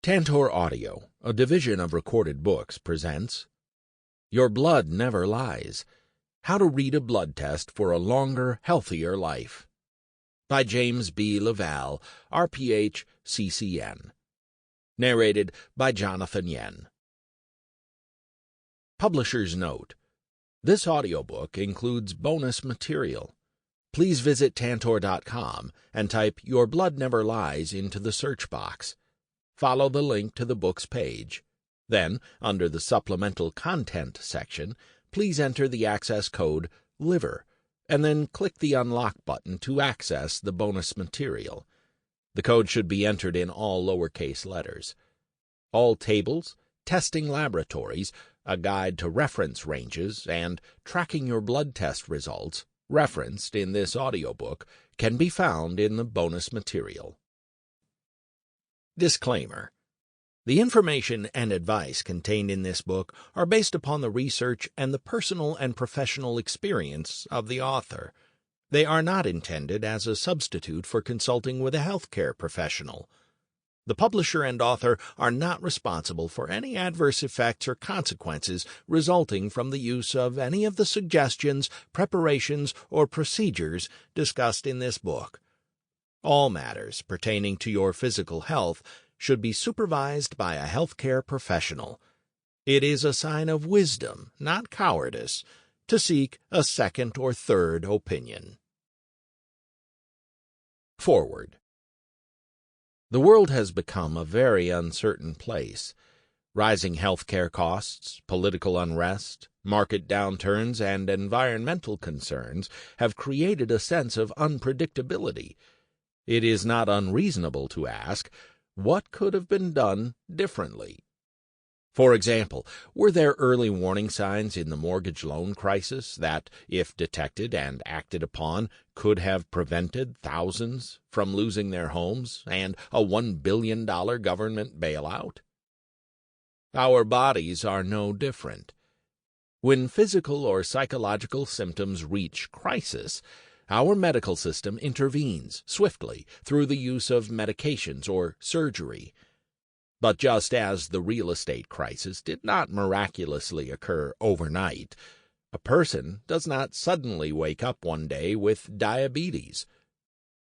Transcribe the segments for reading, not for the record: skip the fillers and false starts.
Tantor Audio, a division of Recorded Books, presents Your Blood Never Lies, How to Read a Blood Test for a Longer, Healthier Life, by James B. LaValle, RPH, CCN. Narrated by Jonathan Yen. Publisher's Note: This audiobook includes bonus material. Please visit Tantor.com and type Your Blood Never Lies into the search box. Follow the link to the book's page. Then, under the Supplemental Content section, please enter the access code LIVER, and then click the Unlock button to access the bonus material. The code should be entered in all lowercase letters. All tables, testing laboratories, a guide to reference ranges, and tracking your blood test results, referenced in this audiobook, can be found in the bonus material. Disclaimer: The information and advice contained in this book are based upon the research and the personal and professional experience of the author. They are not intended as a substitute for consulting with a healthcare professional. The publisher and author are not responsible for any adverse effects or consequences resulting from the use of any of the suggestions, preparations, or procedures discussed in this book. All matters pertaining to your physical health should be supervised by a healthcare professional. It is a sign of wisdom, not cowardice, to seek a second or third opinion. Forward. The world has become a very uncertain place. Rising healthcare costs, political unrest, market downturns, and environmental concerns have created a sense of unpredictability. It is not unreasonable to ask, what could have been done differently? For example, were there early warning signs in the mortgage loan crisis that, if detected and acted upon, could have prevented thousands from losing their homes and a $1 billion government bailout? Our bodies are no different. When physical or psychological symptoms reach crisis, our medical system intervenes swiftly through the use of medications or surgery. But just as the real estate crisis did not miraculously occur overnight, a person does not suddenly wake up one day with diabetes.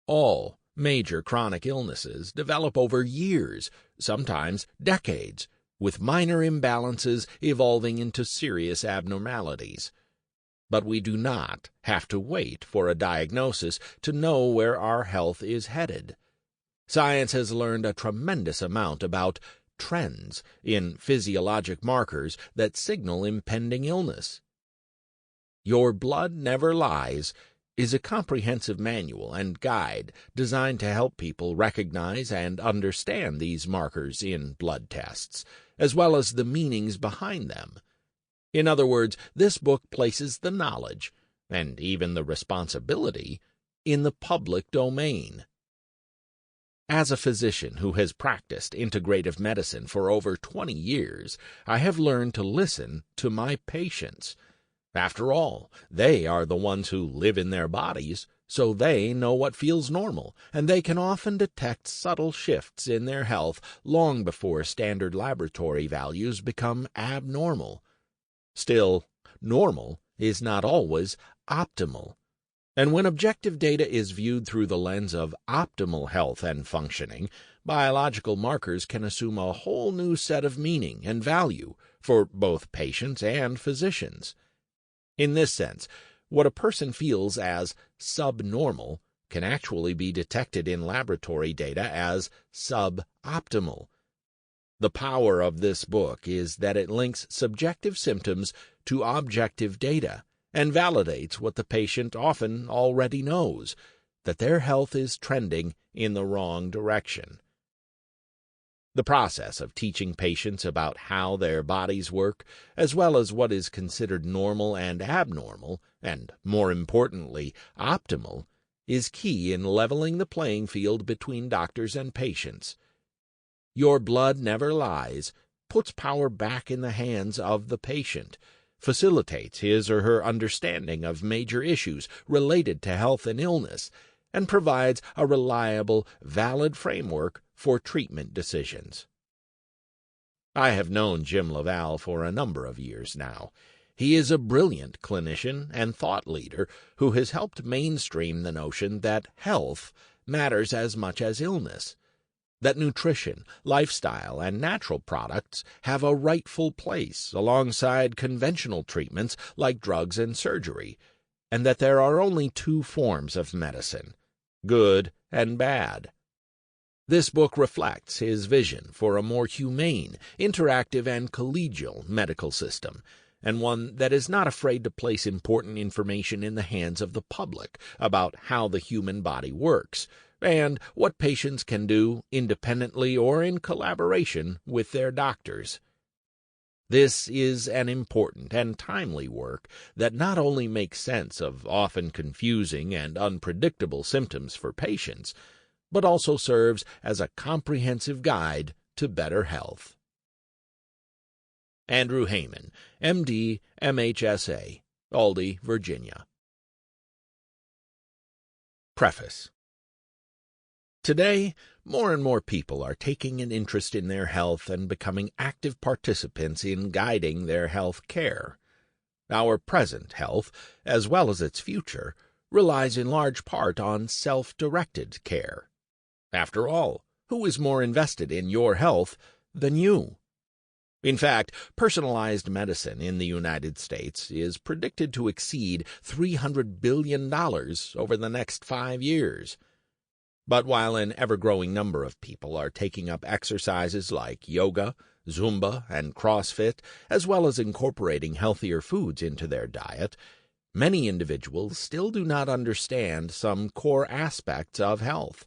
All major chronic illnesses develop over years, sometimes decades, with minor imbalances evolving into serious abnormalities. But we do not have to wait for a diagnosis to know where our health is headed. Science has learned a tremendous amount about trends in physiologic markers that signal impending illness. Your Blood Never Lies is a comprehensive manual and guide designed to help people recognize and understand these markers in blood tests, as well as the meanings behind them. In other words, this book places the knowledge, and even the responsibility, in the public domain. As a physician who has practiced integrative medicine for over 20 years, I have learned to listen to my patients. After all, they are the ones who live in their bodies, so they know what feels normal, and they can often detect subtle shifts in their health long before standard laboratory values become abnormal. Still, normal is not always optimal. And when objective data is viewed through the lens of optimal health and functioning, biological markers can assume a whole new set of meaning and value for both patients and physicians. In this sense, what a person feels as subnormal can actually be detected in laboratory data as suboptimal. The power of this book is that it links subjective symptoms to objective data and validates what the patient often already knows, that their health is trending in the wrong direction. The process of teaching patients about how their bodies work, as well as what is considered normal and abnormal, and, more importantly, optimal, is key in leveling the playing field between doctors and patients. Your Blood Never Lies puts power back in the hands of the patient, facilitates his or her understanding of major issues related to health and illness, and provides a reliable, valid framework for treatment decisions. I have known Jim LaValle for a number of years now. He is a brilliant clinician and thought leader who has helped mainstream the notion that health matters as much as illness, that nutrition, lifestyle, and natural products have a rightful place alongside conventional treatments like drugs and surgery, and that there are only two forms of medicine, good and bad. This book reflects his vision for a more humane, interactive, and collegial medical system, and one that is not afraid to place important information in the hands of the public about how the human body works, and what patients can do independently or in collaboration with their doctors. This is an important and timely work that not only makes sense of often confusing and unpredictable symptoms for patients, but also serves as a comprehensive guide to better health. Andrew Heyman, M.D., MHSA, Aldie, Virginia. Preface. Today, more and more people are taking an interest in their health and becoming active participants in guiding their health care. Our present health, as well as its future, relies in large part on self-directed care. After all, who is more invested in your health than you? In fact, personalized medicine in the United States is predicted to exceed $300 billion over the next 5 years. But while an ever-growing number of people are taking up exercises like yoga, Zumba, and CrossFit, as well as incorporating healthier foods into their diet, many individuals still do not understand some core aspects of health,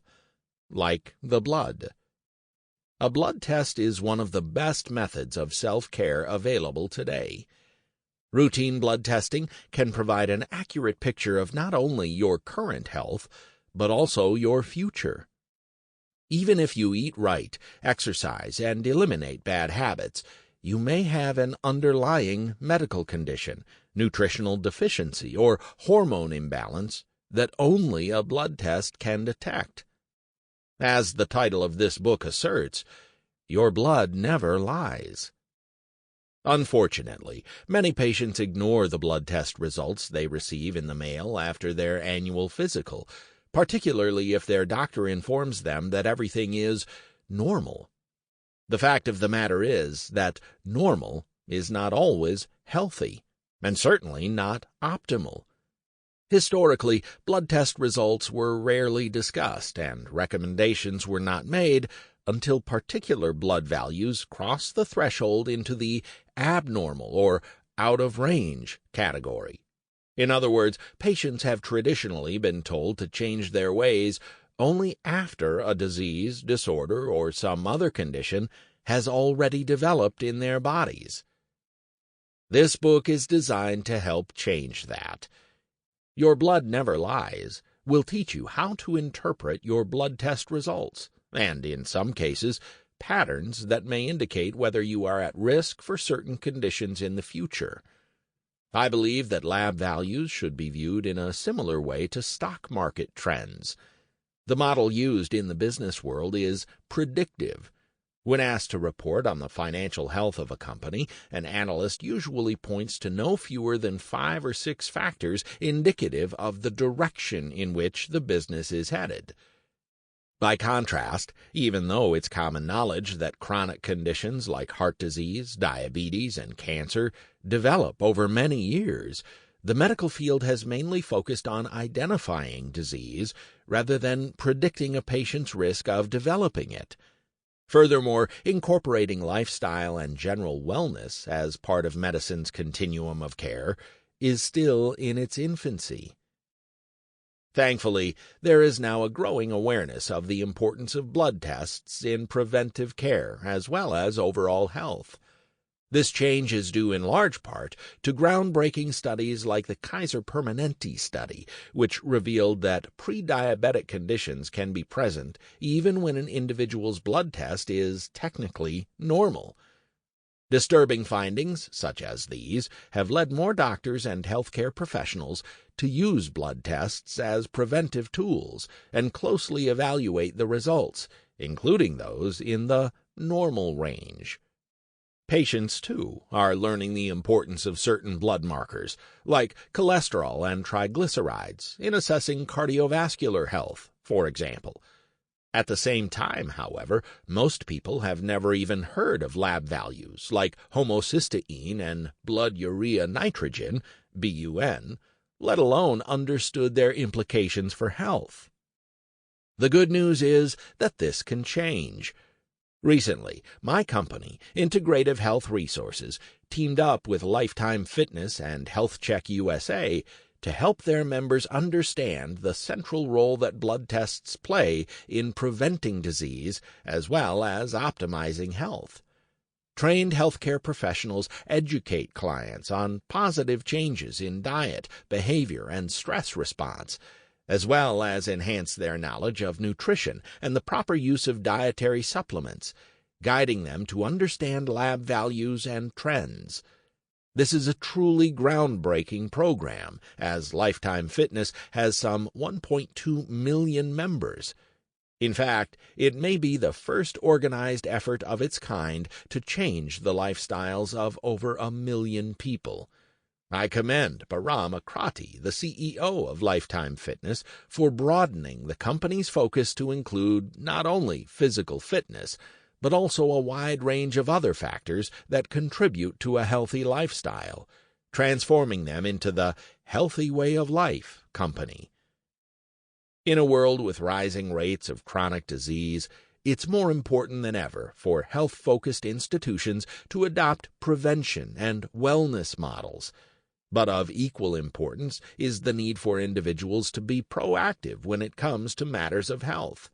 like the blood. A blood test is one of the best methods of self-care available today. Routine blood testing can provide an accurate picture of not only your current health, but also your future. Even if you eat right, exercise, and eliminate bad habits, you may have an underlying medical condition, nutritional deficiency, or hormone imbalance that only a blood test can detect. As the title of this book asserts, your blood never lies. Unfortunately, many patients ignore the blood test results they receive in the mail after their annual physical, particularly if their doctor informs them that everything is normal. The fact of the matter is that normal is not always healthy, and certainly not optimal. Historically, blood test results were rarely discussed, and recommendations were not made until particular blood values crossed the threshold into the abnormal or out of range category. In other words, patients have traditionally been told to change their ways only after a disease, disorder, or some other condition has already developed in their bodies. This book is designed to help change that. Your Blood Never Lies will teach you how to interpret your blood test results, and in some cases, patterns that may indicate whether you are at risk for certain conditions in the future. I believe that lab values should be viewed in a similar way to stock market trends. The model used in the business world is predictive. When asked to report on the financial health of a company, an analyst usually points to no fewer than 5 or 6 factors indicative of the direction in which the business is headed. By contrast, even though it's common knowledge that chronic conditions like heart disease, diabetes, and cancer develop over many years, the medical field has mainly focused on identifying disease rather than predicting a patient's risk of developing it. Furthermore, incorporating lifestyle and general wellness as part of medicine's continuum of care is still in its infancy. Thankfully, there is now a growing awareness of the importance of blood tests in preventive care as well as overall health. This change is due in large part to groundbreaking studies like the Kaiser Permanente study, which revealed that pre-diabetic conditions can be present even when an individual's blood test is technically normal. Disturbing findings, such as these, have led more doctors and healthcare professionals to use blood tests as preventive tools and closely evaluate the results, including those in the normal range. Patients, too, are learning the importance of certain blood markers, like cholesterol and triglycerides, in assessing cardiovascular health, for example. At the same time, however, most people have never even heard of lab values like homocysteine and blood urea nitrogen, BUN, let alone understood their implications for health. The good news is that this can change. Recently, my company, Integrative Health Resources, teamed up with Lifetime Fitness and Health Check USA to help their members understand the central role that blood tests play in preventing disease as well as optimizing health. Trained healthcare professionals educate clients on positive changes in diet, behavior, and stress response, as well as enhance their knowledge of nutrition and the proper use of dietary supplements, guiding them to understand lab values and trends. This is a truly groundbreaking program, as Lifetime Fitness has some 1.2 million members. In fact, it may be the first organized effort of its kind to change the lifestyles of over 1 million people. I commend Bahram Akrati, the CEO of Lifetime Fitness, for broadening the company's focus to include not only physical fitness, but also a wide range of other factors that contribute to a healthy lifestyle, transforming them into the Healthy Way of Life company. In a world with rising rates of chronic disease, it's more important than ever for health-focused institutions to adopt prevention and wellness models. But of equal importance is the need for individuals to be proactive when it comes to matters of health.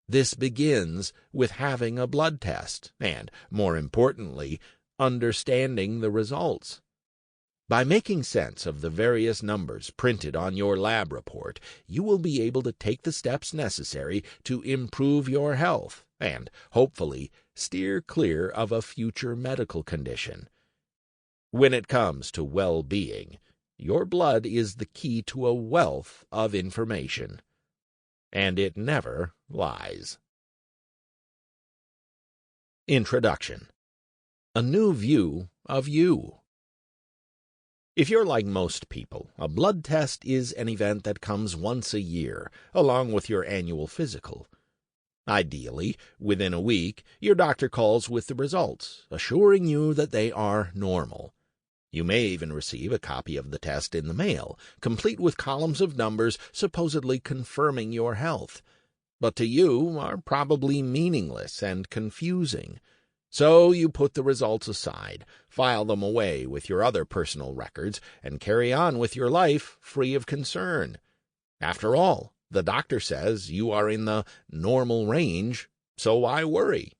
This begins with having a blood test and, more importantly, understanding the results. By making sense of the various numbers printed on your lab report, you will be able to take the steps necessary to improve your health and, hopefully, steer clear of a future medical condition. When it comes to well-being, your blood is the key to a wealth of information, and it never lies. Introduction. A new view of you. If you're like most people, a blood test is an event that comes once a year, along with your annual physical. Ideally, within a week, your doctor calls with the results, assuring you that they are normal. You may even receive a copy of the test in the mail, complete with columns of numbers supposedly confirming your health, but to you are probably meaningless and confusing. So you put the results aside, file them away with your other personal records, and carry on with your life free of concern. After all, the doctor says you are in the normal range, so why worry?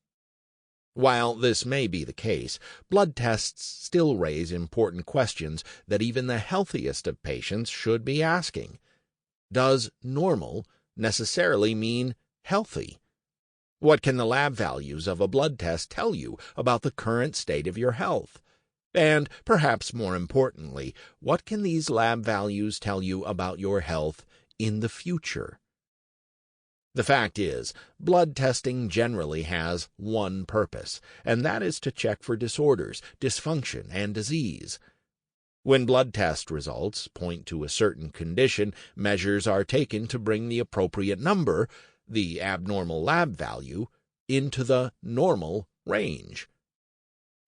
While this may be the case, blood tests still raise important questions that even the healthiest of patients should be asking. Does normal necessarily mean healthy? What can the lab values of a blood test tell you about the current state of your health? And, perhaps more importantly, what can these lab values tell you about your health in the future? The fact is, blood testing generally has one purpose, and that is to check for disorders, dysfunction, and disease. When blood test results point to a certain condition, measures are taken to bring the appropriate number, the abnormal lab value, into the normal range.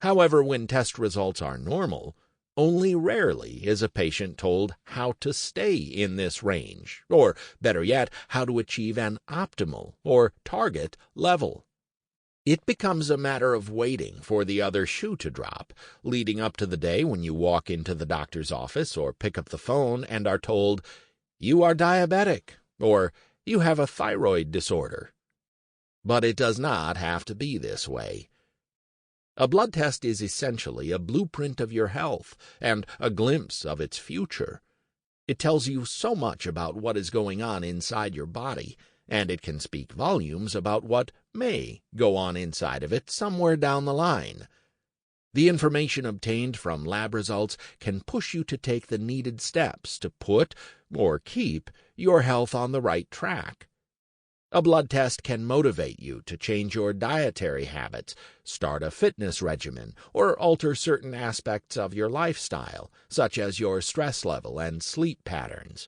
However, when test results are normal, only rarely is a patient told how to stay in this range, or, better yet, how to achieve an optimal or target level. It becomes a matter of waiting for the other shoe to drop, leading up to the day when you walk into the doctor's office or pick up the phone and are told, "You are diabetic," or "You have a thyroid disorder." But it does not have to be this way. A blood test is essentially a blueprint of your health and a glimpse of its future. It tells you so much about what is going on inside your body, and it can speak volumes about what may go on inside of it somewhere down the line. The information obtained from lab results can push you to take the needed steps to put, or keep, your health on the right track. A blood test can motivate you to change your dietary habits, start a fitness regimen, or alter certain aspects of your lifestyle, such as your stress level and sleep patterns.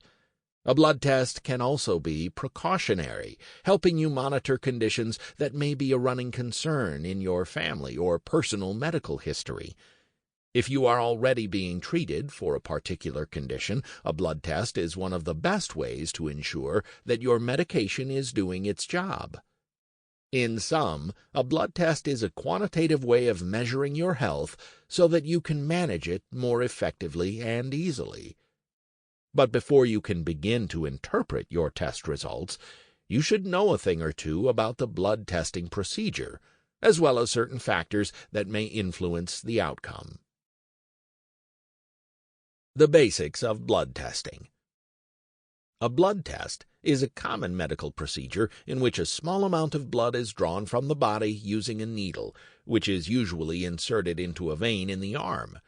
A blood test can also be precautionary, helping you monitor conditions that may be a running concern in your family or personal medical history. If you are already being treated for a particular condition, a blood test is one of the best ways to ensure that your medication is doing its job. In sum, a blood test is a quantitative way of measuring your health so that you can manage it more effectively and easily. But before you can begin to interpret your test results, you should know a thing or two about the blood testing procedure, as well as certain factors that may influence the outcome. The basics of blood testing. A blood test is a common medical procedure in which a small amount of blood is drawn from the body using a needle, which is usually inserted into a vein in the arm.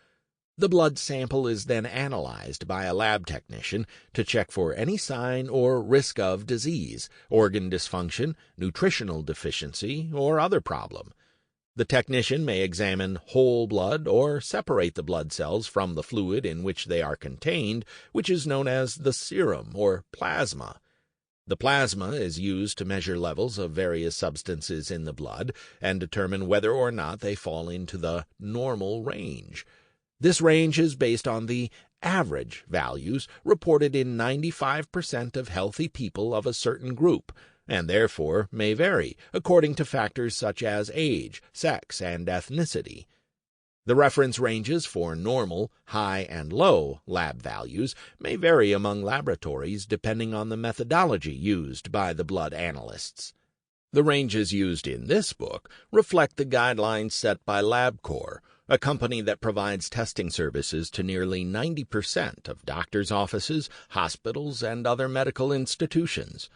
The blood sample is then analyzed by a lab technician to check for any sign or risk of disease, organ dysfunction, nutritional deficiency, or other problem. The technician may examine whole blood or separate the blood cells from the fluid in which they are contained, which is known as the serum or plasma. The plasma is used to measure levels of various substances in the blood and determine whether or not they fall into the normal range. This range is based on the average values reported in 95% of healthy people of a certain group, and therefore may vary according to factors such as age, sex, and ethnicity. The reference ranges for normal, high, and low lab values may vary among laboratories depending on the methodology used by the blood analysts. The ranges used in this book reflect the guidelines set by LabCorp, a company that provides testing services to nearly 90% of doctors' offices, hospitals, and other medical institutions.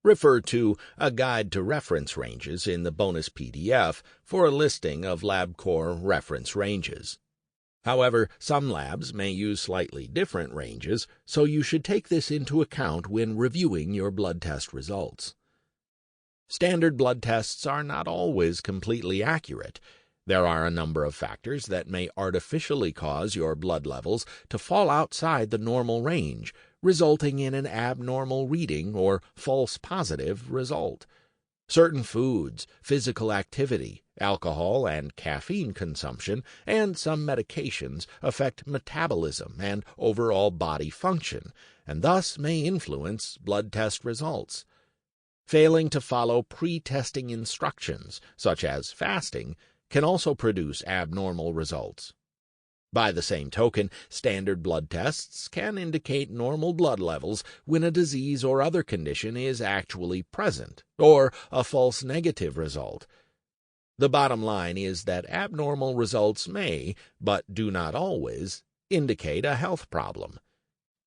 Refer to A Guide to Reference Ranges in the bonus PDF for a listing of LabCorp reference ranges. However, some labs may use slightly different ranges, so you should take this into account when reviewing your blood test results. Standard blood tests are not always completely accurate. There are a number of factors that may artificially cause your blood levels to fall outside the normal range, resulting in an abnormal reading or false positive result. Certain foods, physical activity, alcohol and caffeine consumption, and some medications affect metabolism and overall body function, and thus may influence blood test results. Failing to follow pre-testing instructions, such as fasting, can also produce abnormal results. By the same token, standard blood tests can indicate normal blood levels when a disease or other condition is actually present, or a false negative result. The bottom line is that abnormal results may, but do not always, indicate a health problem.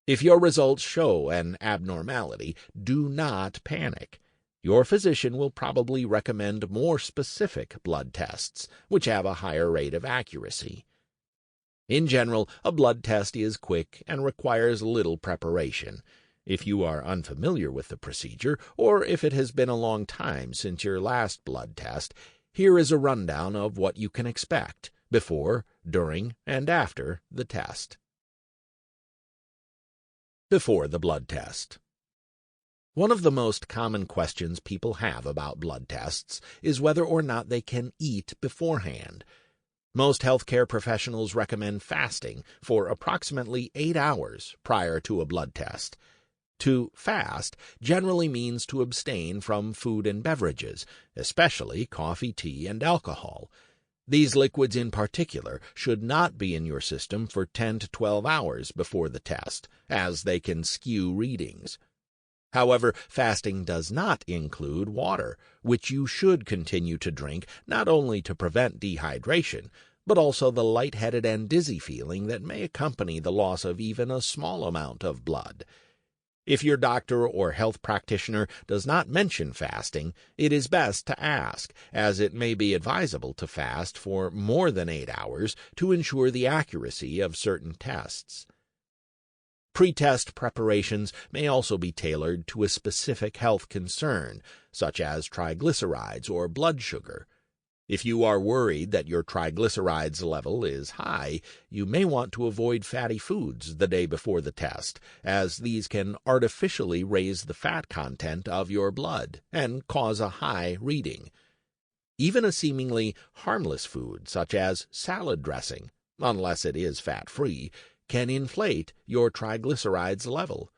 If your results show an abnormality, do not panic. Your physician will probably recommend more specific blood tests, which have a higher rate of accuracy. In general, a blood test is quick and requires little preparation. If you are unfamiliar with the procedure, or if it has been a long time since your last blood test, here is a rundown of what you can expect before, during, and after the test. Before the blood test. One of the most common questions people have about blood tests is whether or not they can eat beforehand. Most healthcare professionals recommend fasting for approximately 8 hours prior to a blood test. To fast generally means to abstain from food and beverages, especially coffee, tea, and alcohol. These liquids in particular should not be in your system for 10 to 12 hours before the test, as they can skew readings. However, fasting does not include water, which you should continue to drink not only to prevent dehydration, but also the lightheaded and dizzy feeling that may accompany the loss of even a small amount of blood. If your doctor or health practitioner does not mention fasting, it is best to ask, as it may be advisable to fast for more than 8 hours to ensure the accuracy of certain tests. Pre-test preparations may also be tailored to a specific health concern, such as triglycerides or blood sugar. If you are worried that your triglycerides level is high, you may want to avoid fatty foods the day before the test, as these can artificially raise the fat content of your blood and cause a high reading. Even a seemingly harmless food, such as salad dressing, unless it is fat-free, can inflate your triglycerides level.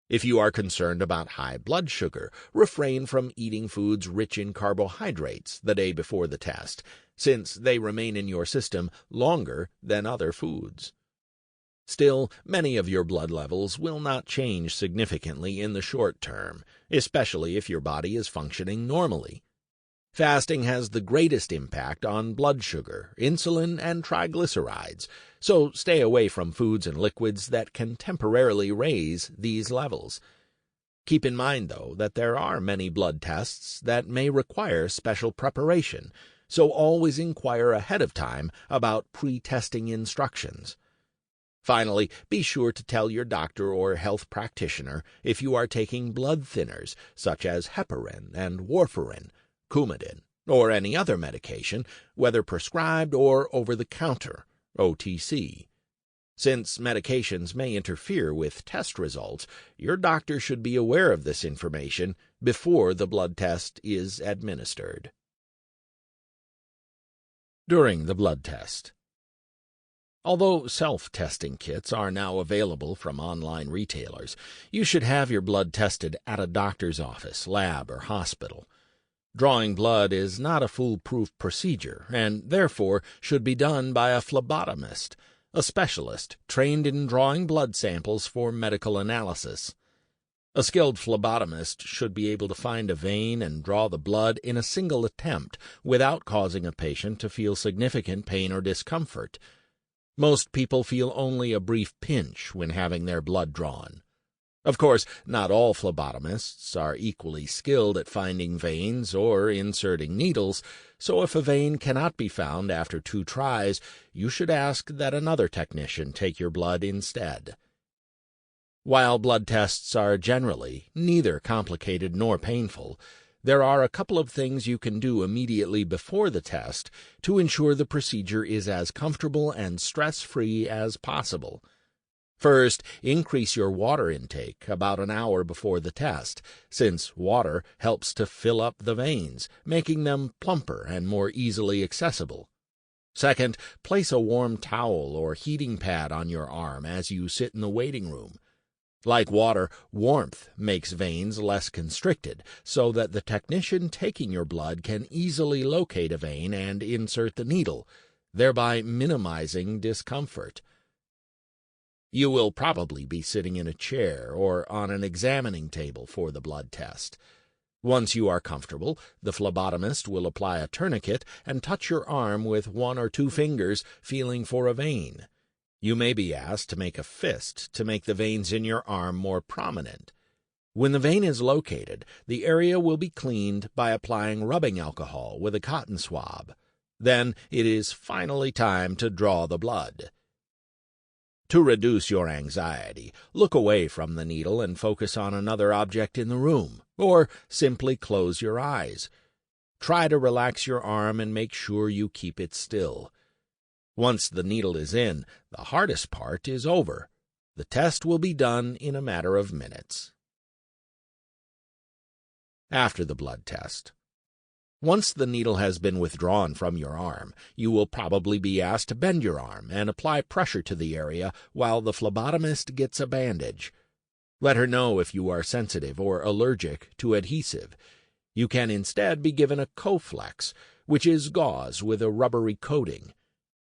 If you are concerned about high blood sugar, refrain from eating foods rich in carbohydrates the day before the test, since they remain in your system longer than other foods. Still, many of your blood levels will not change significantly in the short term, especially if your body is functioning normally. Fasting has the greatest impact on blood sugar, insulin, and triglycerides, so stay away from foods and liquids that can temporarily raise these levels. Keep in mind, though, that there are many blood tests that may require special preparation, so always inquire ahead of time about pre-testing instructions. Finally, be sure to tell your doctor or health practitioner if you are taking blood thinners, such as heparin and warfarin, Coumadin, or any other medication, whether prescribed or over-the-counter, OTC. Since medications may interfere with test results, your doctor should be aware of this information before the blood test is administered. During the blood test. Although self-testing kits are now available from online retailers, you should have your blood tested at a doctor's office, lab, or hospital. Drawing blood is not a foolproof procedure, and therefore should be done by a phlebotomist, a specialist trained in drawing blood samples for medical analysis. A skilled phlebotomist should be able to find a vein and draw the blood in a single attempt without causing a patient to feel significant pain or discomfort. Most people feel only a brief pinch when having their blood drawn. Of course, not all phlebotomists are equally skilled at finding veins or inserting needles, so if a vein cannot be found after 2 tries, you should ask that another technician take your blood instead. While blood tests are generally neither complicated nor painful, there are a couple of things you can do immediately before the test to ensure the procedure is as comfortable and stress-free as possible. First, increase your water intake about an hour before the test, since water helps to fill up the veins, making them plumper and more easily accessible. Second, place a warm towel or heating pad on your arm as you sit in the waiting room. Like water, warmth makes veins less constricted, so that the technician taking your blood can easily locate a vein and insert the needle, thereby minimizing discomfort. You will probably be sitting in a chair or on an examining table for the blood test. Once you are comfortable, the phlebotomist will apply a tourniquet and touch your arm with 1 or 2 fingers, feeling for a vein. You may be asked to make a fist to make the veins in your arm more prominent. When the vein is located, the area will be cleaned by applying rubbing alcohol with a cotton swab. Then it is finally time to draw the blood. To reduce your anxiety, look away from the needle and focus on another object in the room, or simply close your eyes. Try to relax your arm and make sure you keep it still. Once the needle is in, the hardest part is over. The test will be done in a matter of minutes. After the blood test. Once the needle has been withdrawn from your arm, you will probably be asked to bend your arm and apply pressure to the area while the phlebotomist gets a bandage. Let her know if you are sensitive or allergic to adhesive. You can instead be given a Coflex, which is gauze with a rubbery coating.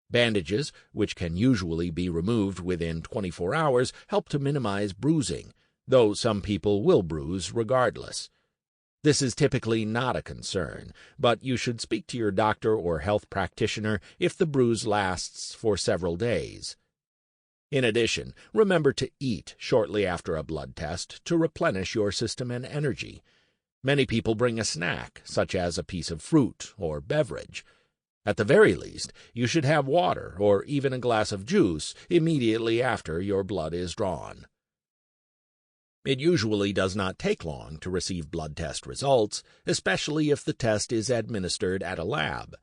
Bandages, which can usually be removed within 24 hours, help to minimize bruising, though some people will bruise regardless. This is typically not a concern, but you should speak to your doctor or health practitioner if the bruise lasts for several days. In addition, remember to eat shortly after a blood test to replenish your system and energy. Many people bring a snack, such as a piece of fruit or beverage. At the very least, you should have water or even a glass of juice immediately after your blood is drawn. It usually does not take long to receive blood test results, especially if the test is administered at a lab.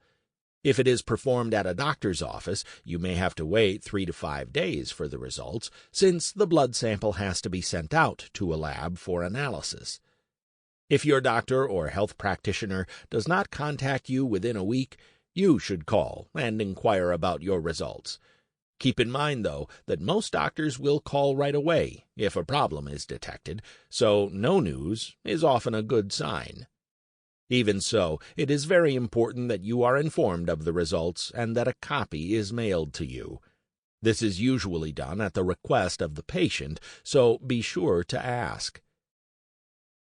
If it is performed at a doctor's office, you may have to wait 3 to 5 days for the results, since the blood sample has to be sent out to a lab for analysis. If your doctor or health practitioner does not contact you within a week, you should call and inquire about your results. Keep in mind, though, that most doctors will call right away if a problem is detected, so no news is often a good sign. Even so, it is very important that you are informed of the results and that a copy is mailed to you. This is usually done at the request of the patient, so be sure to ask.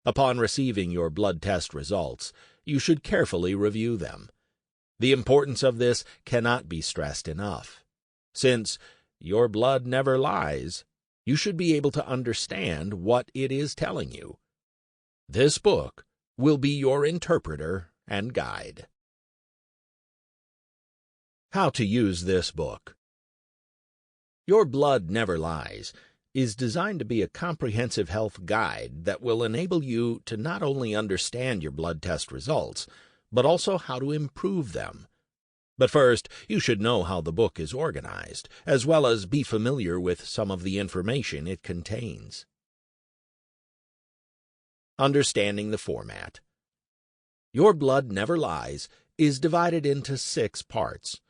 Upon receiving your blood test results, you should carefully review them. The importance of this cannot be stressed enough. Since your blood never lies, you should be able to understand what it is telling you. This book will be your interpreter and guide. How to use this book. Your Blood Never Lies is designed to be a comprehensive health guide that will enable you to not only understand your blood test results, but also how to improve them. But first, you should know how the book is organized, as well as be familiar with some of the information it contains. Understanding the format. Your Blood Never Lies is divided into 6 parts.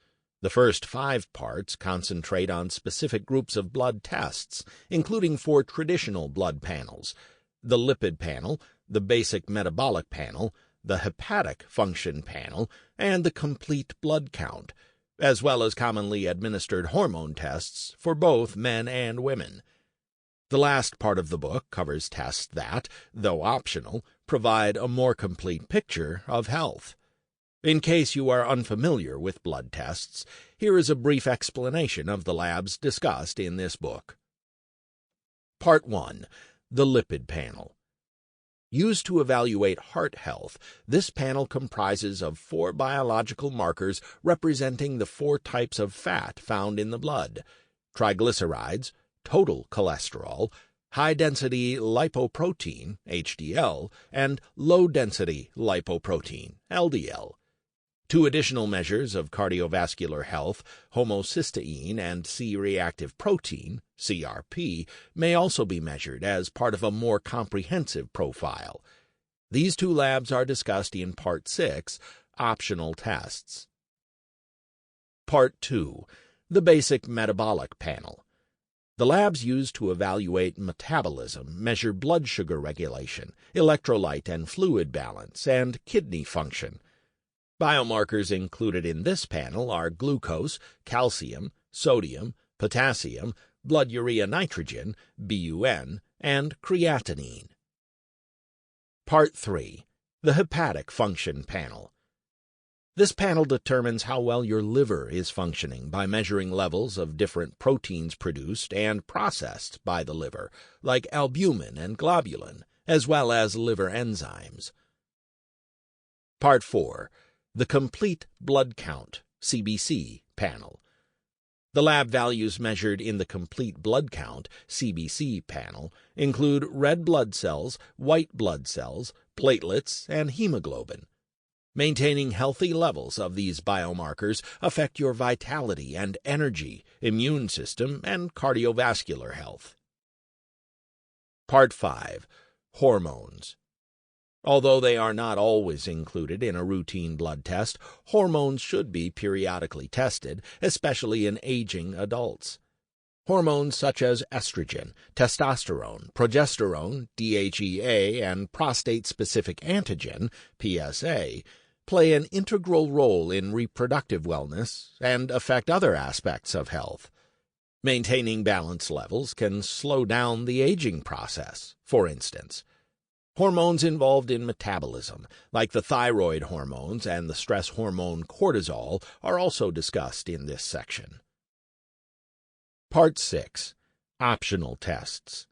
The first 5 parts concentrate on specific groups of blood tests, including 4 traditional blood panels: the lipid panel, the basic metabolic panel, the hepatic function panel, and the complete blood count, as well as commonly administered hormone tests for both men and women. The last part of the book covers tests that, though optional, provide a more complete picture of health. In case you are unfamiliar with blood tests, here is a brief explanation of the labs discussed in this book. Part 1. The lipid panel. Used to evaluate heart health, this panel comprises of 4 biological markers representing the 4 types of fat found in the blood: triglycerides, total cholesterol, high-density lipoprotein, HDL, and low-density lipoprotein, LDL. 2 additional measures of cardiovascular health, homocysteine and C-reactive protein, CRP, may also be measured as part of a more comprehensive profile. These 2 labs are discussed in Part 6, Optional Tests. Part 2. The Basic Metabolic Panel. The labs used to evaluate metabolism measure blood sugar regulation, electrolyte and fluid balance, and kidney function. Biomarkers included in this panel are glucose, calcium, sodium, potassium, blood urea nitrogen, BUN, and creatinine. Part 3. The Hepatic Function Panel. This panel determines how well your liver is functioning by measuring levels of different proteins produced and processed by the liver, like albumin and globulin, as well as liver enzymes. Part 4. The Complete Blood Count, CBC, panel. The lab values measured in the Complete Blood Count, CBC, panel include red blood cells, white blood cells, platelets, and hemoglobin. Maintaining healthy levels of these biomarkers affect your vitality and energy, immune system, and cardiovascular health. Part 5. Hormones. Although they are not always included in a routine blood test, hormones should be periodically tested, especially in aging adults. Hormones such as estrogen, testosterone, progesterone, DHEA, and prostate-specific antigen, PSA, play an integral role in reproductive wellness and affect other aspects of health. Maintaining balanced levels can slow down the aging process, for instance. Hormones involved in metabolism, like the thyroid hormones and the stress hormone cortisol, are also discussed in this section. Part 6. Optional Tests.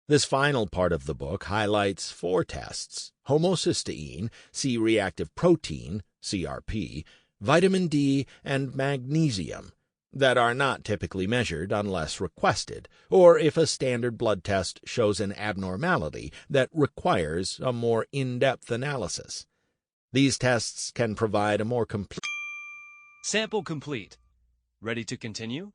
This final part of the book highlights 4 tests: homocysteine, C-reactive protein, CRP, vitamin D, and magnesium, that are not typically measured unless requested, or if a standard blood test shows an abnormality that requires a more in-depth analysis. These tests can provide a more complete... Sample complete. Ready to continue?